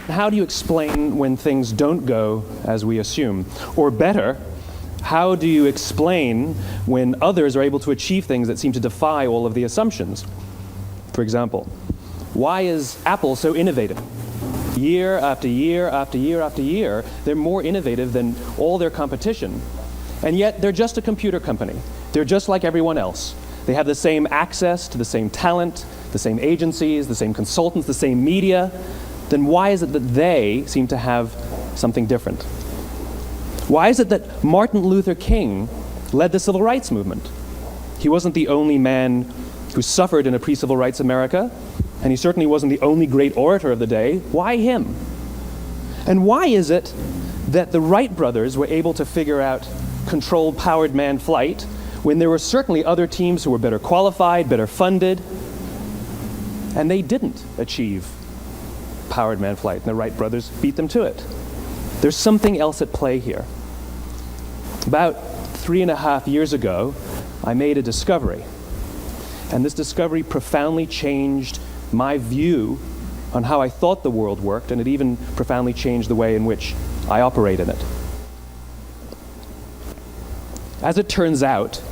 How do you explain when things don't go as we assume? Or better, how do you explain when others are able to achieve things that seem to defy all of the assumptions? For example, why is Apple so innovative? Year after year after year after year, they're more innovative than all their competition. And yet, they're just a computer company. They're just like everyone else. They have the same access to the same talent, the same agencies, the same consultants, the same media. Then why is it that they seem to have something different? Why is it that Martin Luther King led the civil rights movement? He wasn't the only man who suffered in a pre-civil rights America, and he certainly wasn't the only great orator of the day. Why him? And why is it that the Wright brothers were able to figure out controlled powered manned flight when there were certainly other teams who were better qualified, better funded, and they didn't achieve powered manned flight, and the Wright brothers beat them to it? There's something else at play here. About 3.5 years ago, I made a discovery, and this discovery profoundly changed my view on how I thought the world worked, and it even profoundly changed the way in which I operate in it. As it turns out,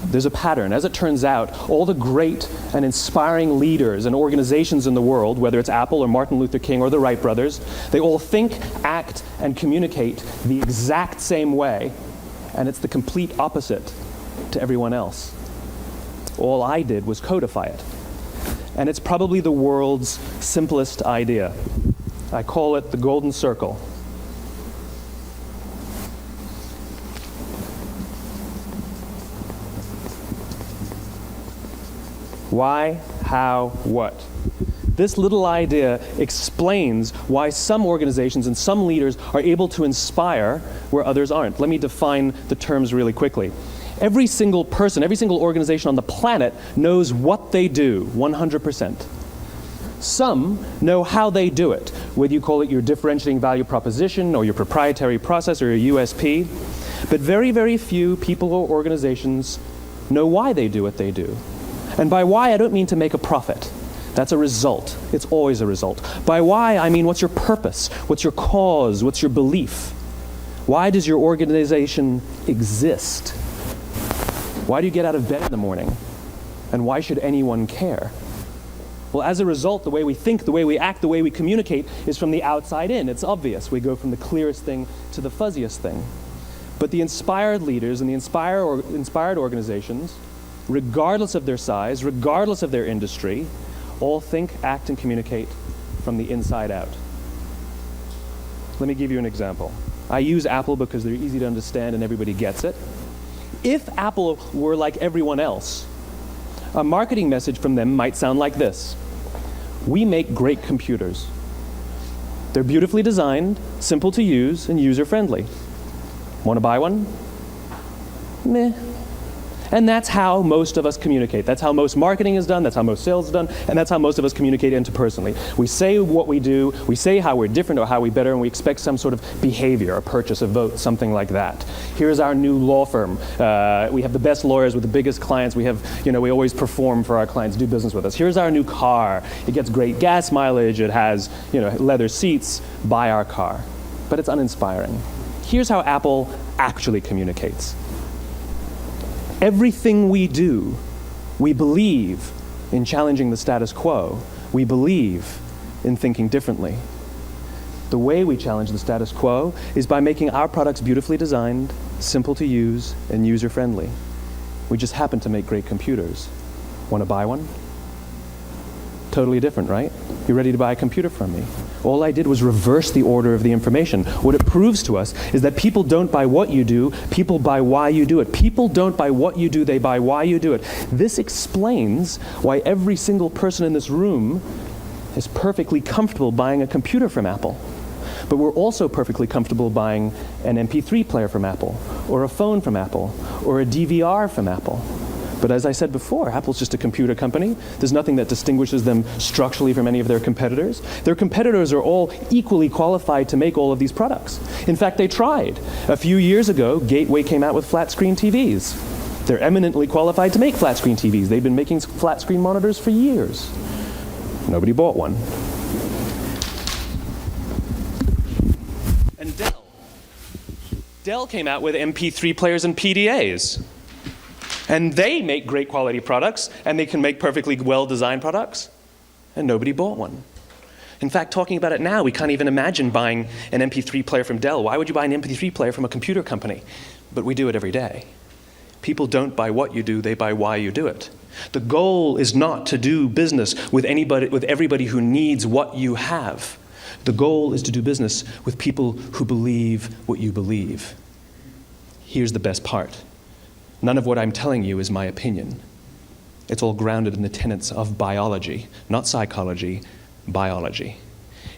there's a pattern. As it turns out, all the great and inspiring leaders and organizations in the world, whether it's Apple or Martin Luther King or the Wright brothers, they all think, act, and communicate the exact same way, and it's the complete opposite to everyone else. All I did was codify it. And it's probably the world's simplest idea. I call it the golden circle. Why, how, what? This little idea explains why some organizations and some leaders are able to inspire where others aren't. Let me define the terms really quickly. Every single person, every single organization on the planet knows what they do, 100%. Some know how they do it, whether you call it your differentiating value proposition or your proprietary process or your USP. But very, very few people or organizations know why they do what they do. And by why, I don't mean to make a profit. That's a result. It's always a result. By why, I mean what's your purpose? What's your cause? What's your belief? Why does your organization exist? Why do you get out of bed in the morning? And why should anyone care? Well, as a result, the way we think, the way we act, the way we communicate is from the outside in. It's obvious. We go from the clearest thing to the fuzziest thing. But the inspired leaders and the inspired organizations, regardless of their size, regardless of their industry, all think, act, and communicate from the inside out. Let me give you an example. I use Apple because they're easy to understand and everybody gets it. If Apple were like everyone else, a marketing message from them might sound like this: we make great computers. They're beautifully designed, simple to use, and user-friendly. Want to buy one? Meh. And that's how most of us communicate. That's how most marketing is done, that's how most sales is done, and that's how most of us communicate interpersonally. We say what we do, we say how we're different or how we better, and we expect some sort of behavior, a purchase, a vote, something like that. Here's our new law firm. We have the best lawyers with the biggest clients. We have, we always perform for our clients, do business with us. Here's our new car. It gets great gas mileage. It has, leather seats. Buy our car. But it's uninspiring. Here's how Apple actually communicates. Everything we do, we believe in challenging the status quo. We believe in thinking differently. The way we challenge the status quo is by making our products beautifully designed, simple to use, and user-friendly. We just happen to make great computers. Want to buy one? Totally different, right? You're ready to buy a computer from me. All I did was reverse the order of the information. What it proves to us is that people don't buy what you do, people buy why you do it. People don't buy what you do, they buy why you do it. This explains why every single person in this room is perfectly comfortable buying a computer from Apple. But we're also perfectly comfortable buying an MP3 player from Apple, or a phone from Apple, or a DVR from Apple. But as I said before, Apple's just a computer company. There's nothing that distinguishes them structurally from any of their competitors. Their competitors are all equally qualified to make all of these products. In fact, they tried. A few years ago, Gateway came out with flat screen TVs. They're eminently qualified to make flat screen TVs. They've been making flat screen monitors for years. Nobody bought one. Dell came out with MP3 players and PDAs. And they make great quality products, and they can make perfectly well-designed products, and nobody bought one. In fact, talking about it now, we can't even imagine buying an MP3 player from Dell. Why would you buy an MP3 player from a computer company? But we do it every day. People don't buy what you do, they buy why you do it. The goal is not to do business with everybody who needs what you have. The goal is to do business with people who believe what you believe. Here's the best part. None of what I'm telling you is my opinion. It's all grounded in the tenets of biology, not psychology, biology.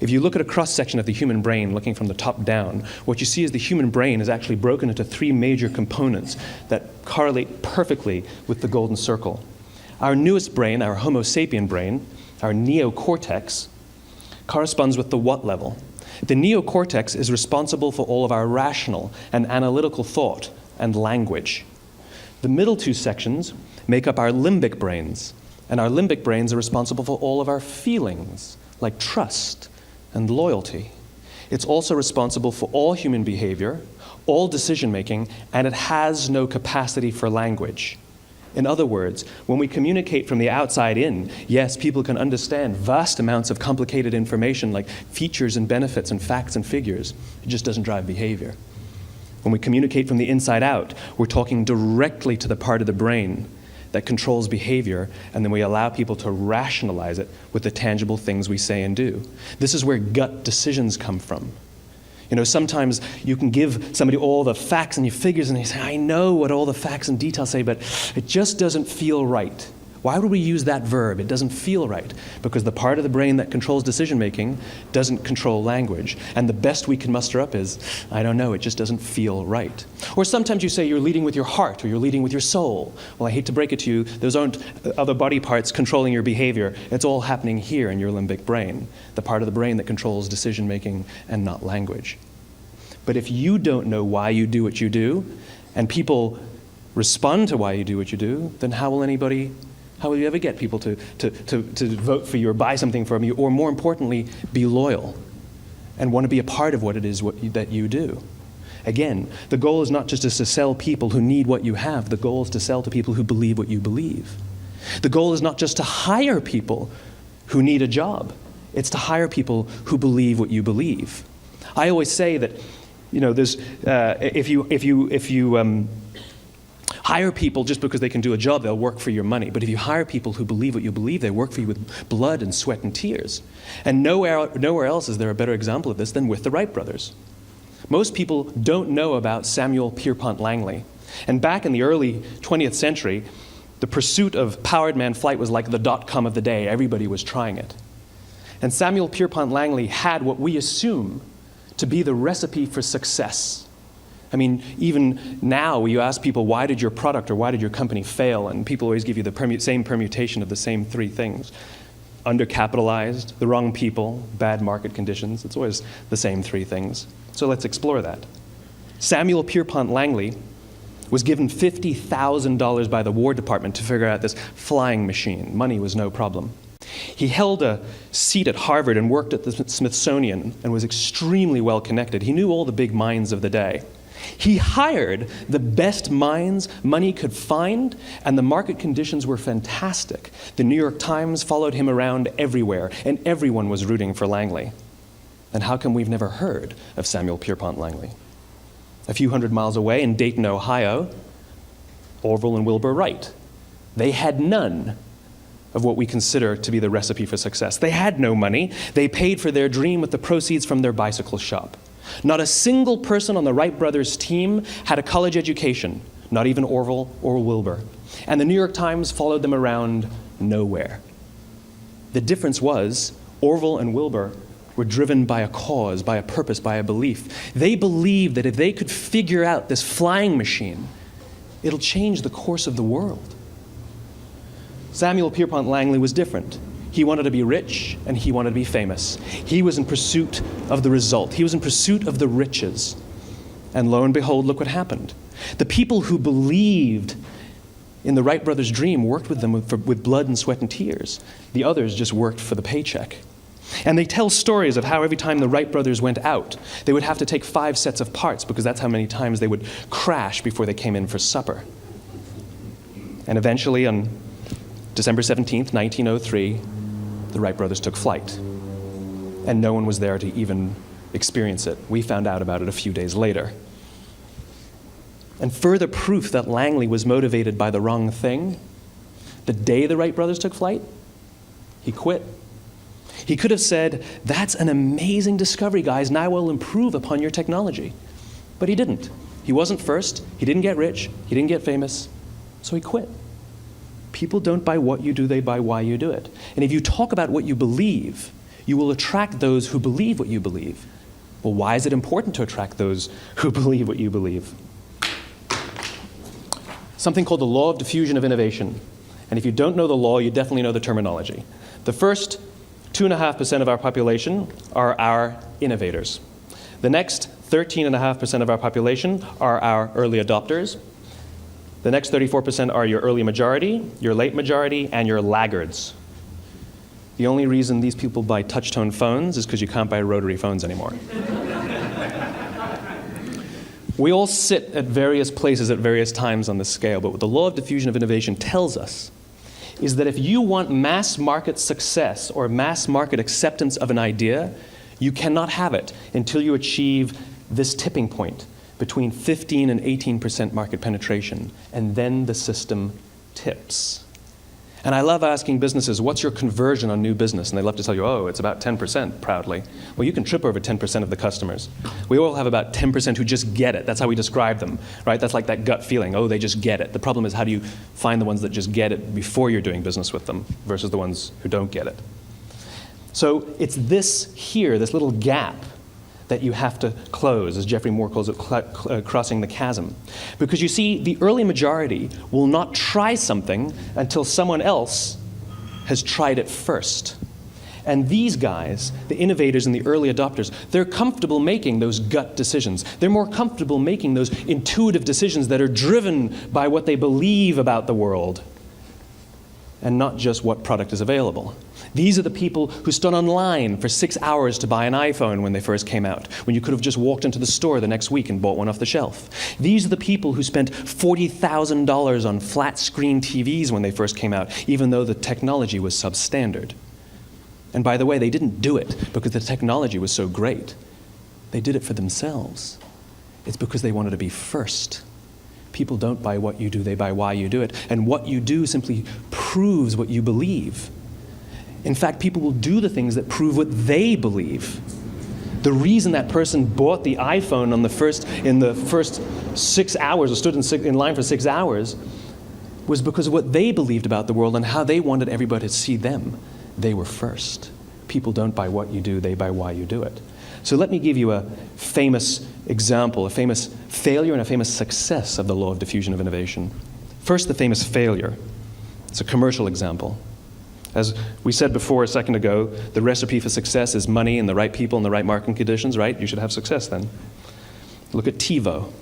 If you look at a cross-section of the human brain, looking from the top down, what you see is the human brain is actually broken into three major components that correlate perfectly with the golden circle. Our newest brain, our Homo sapien brain, our neocortex, corresponds with the what level. The neocortex is responsible for all of our rational and analytical thought and language. The middle two sections make up our limbic brains, and our limbic brains are responsible for all of our feelings, like trust and loyalty. It's also responsible for all human behavior, all decision-making, and it has no capacity for language. In other words, when we communicate from the outside in, yes, people can understand vast amounts of complicated information like features and benefits and facts and figures. It just doesn't drive behavior. When we communicate from the inside out, we're talking directly to the part of the brain that controls behavior, and then we allow people to rationalize it with the tangible things we say and do. This is where gut decisions come from. You know, sometimes you can give somebody all the facts and your figures, and they say, I know what all the facts and details say, but it just doesn't feel right. Why would we use that verb? It doesn't feel right. Because the part of the brain that controls decision-making doesn't control language. And the best we can muster up is, I don't know, it just doesn't feel right. Or sometimes you say you're leading with your heart or you're leading with your soul. Well, I hate to break it to you, those aren't other body parts controlling your behavior. It's all happening here in your limbic brain, the part of the brain that controls decision-making and not language. But if you don't know why you do what you do, and people respond to why you do what you do, then how will you ever get people to vote for you or buy something from you, or more importantly, be loyal and want to be a part of what it is that you do? Again, the goal is not just to sell people who need what you have. The goal is to sell to people who believe what you believe. The goal is not just to hire people who need a job. It's to hire people who believe what you believe. I always say that, you know, there's if you hire people just because they can do a job, they'll work for your money. But if you hire people who believe what you believe, they work for you with blood and sweat and tears. And nowhere else is there a better example of this than with the Wright brothers. Most people don't know about Samuel Pierpont Langley. And back in the early 20th century, the pursuit of powered man flight was like the dot-com of the day. Everybody was trying it. And Samuel Pierpont Langley had what we assume to be the recipe for success. I mean, even now, you ask people, why did your product or why did your company fail? And people always give you the same permutation of the same three things. Undercapitalized, the wrong people, bad market conditions. It's always the same three things. So let's explore that. Samuel Pierpont Langley was given $50,000 by the War Department to figure out this flying machine. Money was no problem. He held a seat at Harvard and worked at the Smithsonian and was extremely well connected. He knew all the big minds of the day. He hired the best minds money could find, and the market conditions were fantastic. The New York Times followed him around everywhere, and everyone was rooting for Langley. And how come we've never heard of Samuel Pierpont Langley? A few hundred miles away in Dayton, Ohio, Orville and Wilbur Wright. They had none of what we consider to be the recipe for success. They had no money. They paid for their dream with the proceeds from their bicycle shop. Not a single person on the Wright brothers' team had a college education, not even Orville or Wilbur. And the New York Times followed them around nowhere. The difference was Orville and Wilbur were driven by a cause, by a purpose, by a belief. They believed that if they could figure out this flying machine, it'll change the course of the world. Samuel Pierpont Langley was different. He wanted to be rich, and he wanted to be famous. He was in pursuit of the result. He was in pursuit of the riches. And lo and behold, look what happened. The people who believed in the Wright brothers' dream worked with them with blood and sweat and tears. The others just worked for the paycheck. And they tell stories of how every time the Wright brothers went out, they would have to take 5 sets of parts because that's how many times they would crash before they came in for supper. And eventually, on December 17th, 1903, the Wright brothers took flight. And no one was there to even experience it. We found out about it a few days later. And further proof that Langley was motivated by the wrong thing, the day the Wright brothers took flight, he quit. He could have said, "That's an amazing discovery, guys. Now we'll improve upon your technology." But he didn't. He wasn't first. He didn't get rich. He didn't get famous. So he quit. People don't buy what you do, they buy why you do it. And if you talk about what you believe, you will attract those who believe what you believe. Well, why is it important to attract those who believe what you believe? Something called the law of diffusion of innovation. And if you don't know the law, you definitely know the terminology. The first 2.5% of our population are our innovators. The next 13.5% of our population are our early adopters. The next 34% are your early majority, your late majority, and your laggards. The only reason these people buy touch-tone phones is because you can't buy rotary phones anymore. We all sit at various places at various times on the scale, but what the law of diffusion of innovation tells us is that if you want mass market success or mass market acceptance of an idea, you cannot have it until you achieve this tipping point between 15 and 18% market penetration, and then the system tips. And I love asking businesses, what's your conversion on new business? And they love to tell you, oh, it's about 10%, proudly. Well, you can trip over 10% of the customers. We all have about 10% who just get it. That's how we describe them, right? That's like that gut feeling, oh, they just get it. The problem is, how do you find the ones that just get it before you're doing business with them versus the ones who don't get it? So it's this here, this little gap, that you have to close, as Geoffrey Moore calls it, crossing the chasm. Because you see, the early majority will not try something until someone else has tried it first. And these guys, the innovators and the early adopters, they're comfortable making those gut decisions. They're more comfortable making those intuitive decisions that are driven by what they believe about the world and not just what product is available. These are the people who stood online for 6 hours to buy an iPhone when they first came out, when you could have just walked into the store the next week and bought one off the shelf. These are the people who spent $40,000 on flat screen TVs when they first came out, even though the technology was substandard. And by the way, they didn't do it because the technology was so great. They did it for themselves. It's because they wanted to be first. People don't buy what you do, they buy why you do it. And what you do simply proves what you believe. In fact, people will do the things that prove what they believe. The reason that person bought the iPhone in the first 6 hours, or stood in line for 6 hours, was because of what they believed about the world and how they wanted everybody to see them. They were first. People don't buy what you do, they buy why you do it. So let me give you a famous example, a famous failure and a famous success of the law of diffusion of innovation. First, the famous failure. It's a commercial example. As we said before a second ago, the recipe for success is money and the right people and the right marketing conditions, right? You should have success then. Look at TiVo.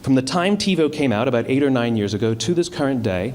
From the time TiVo came out about 8 or 9 years ago to this current day,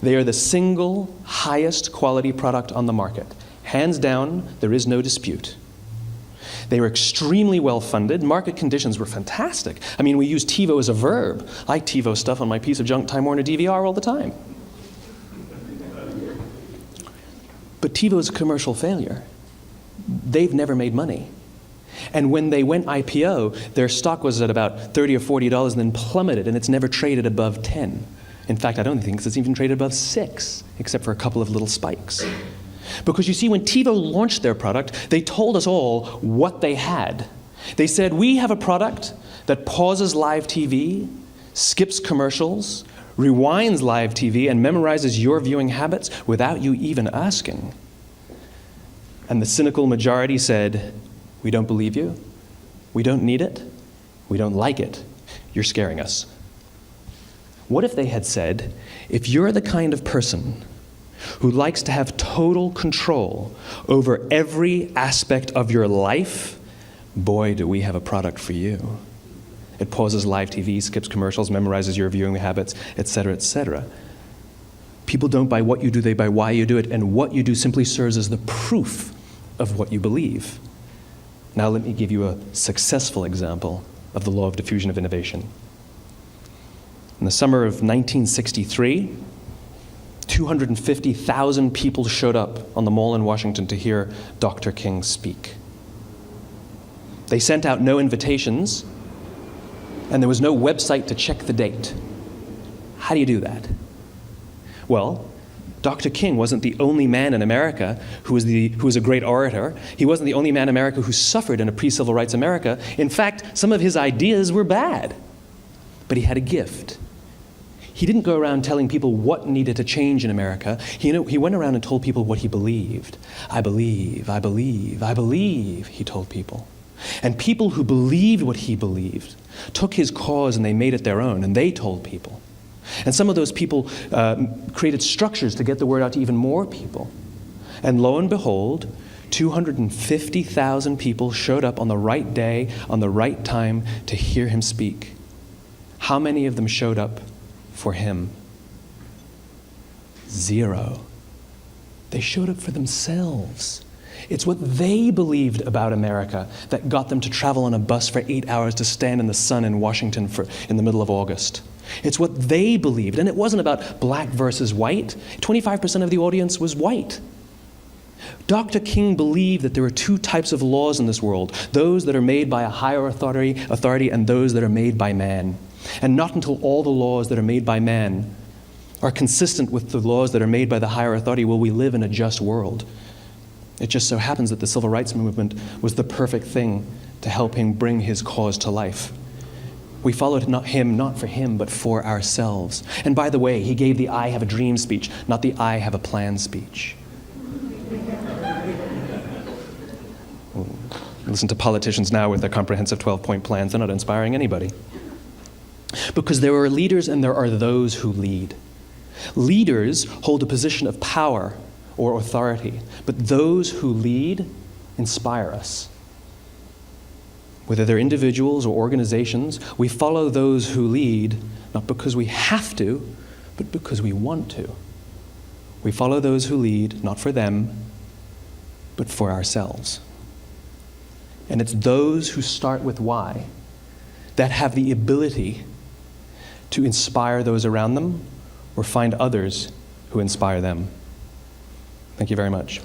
they are the single highest quality product on the market. Hands down, there is no dispute. They were extremely well funded. Market conditions were fantastic. I mean, we use TiVo as a verb. I TiVo stuff on my piece of junk Time Warner DVR all the time. But TiVo is a commercial failure. They've never made money. And when they went IPO, their stock was at about $30 or $40 and then plummeted, and it's never traded above 10. In fact, I don't think it's even traded above 6, except for a couple of little spikes. Because you see, when TiVo launched their product, they told us all what they had. They said, we have a product that pauses live TV, skips commercials, rewinds live TV, and memorizes your viewing habits without you even asking. And the cynical majority said, we don't believe you, we don't need it, we don't like it, you're scaring us. What if they had said, if you're the kind of person who likes to have total control over every aspect of your life, boy, do we have a product for you. It pauses live TV, skips commercials, memorizes your viewing habits, etc., etc. People don't buy what you do, they buy why you do it, and what you do simply serves as the proof of what you believe. Now let me give you a successful example of the law of diffusion of innovation. In the summer of 1963, 250,000 people showed up on the Mall in Washington to hear Dr. King speak. They sent out no invitations, and there was no website to check the date. How do you do that? Well, Dr. King wasn't the only man in America who was a great orator. He wasn't the only man in America who suffered in a pre-civil rights America. In fact, some of his ideas were bad. But he had a gift. He didn't go around telling people what needed to change in America. He went around and told people what he believed. I believe, I believe, I believe, he told people. And people who believed what he believed took his cause and they made it their own, and they told people. And some of those people created structures to get the word out to even more people. And lo and behold, 250,000 people showed up on the right day, on the right time to hear him speak. How many of them showed up for him? 0. They showed up for themselves. It's what they believed about America that got them to travel on a bus for 8 hours to stand in the sun in Washington in the middle of August. It's what they believed, and it wasn't about black versus white. 25% of the audience was white. Dr. King believed that there are 2 types of laws in this world, those that are made by a higher authority and those that are made by man. And not until all the laws that are made by man are consistent with the laws that are made by the higher authority will we live in a just world. It just so happens that the civil rights movement was the perfect thing to help him bring his cause to life. We followed him not for him, but for ourselves. And by the way, he gave the I have a dream speech, not the I have a plan speech. Listen to politicians now with their comprehensive 12-point plans. They're not inspiring anybody. Because there are leaders and there are those who lead. Leaders hold a position of power or authority, but those who lead inspire us. Whether they're individuals or organizations, we follow those who lead, not because we have to, but because we want to. We follow those who lead, not for them, but for ourselves. And it's those who start with why that have the ability to inspire those around them or find others who inspire them. Thank you very much.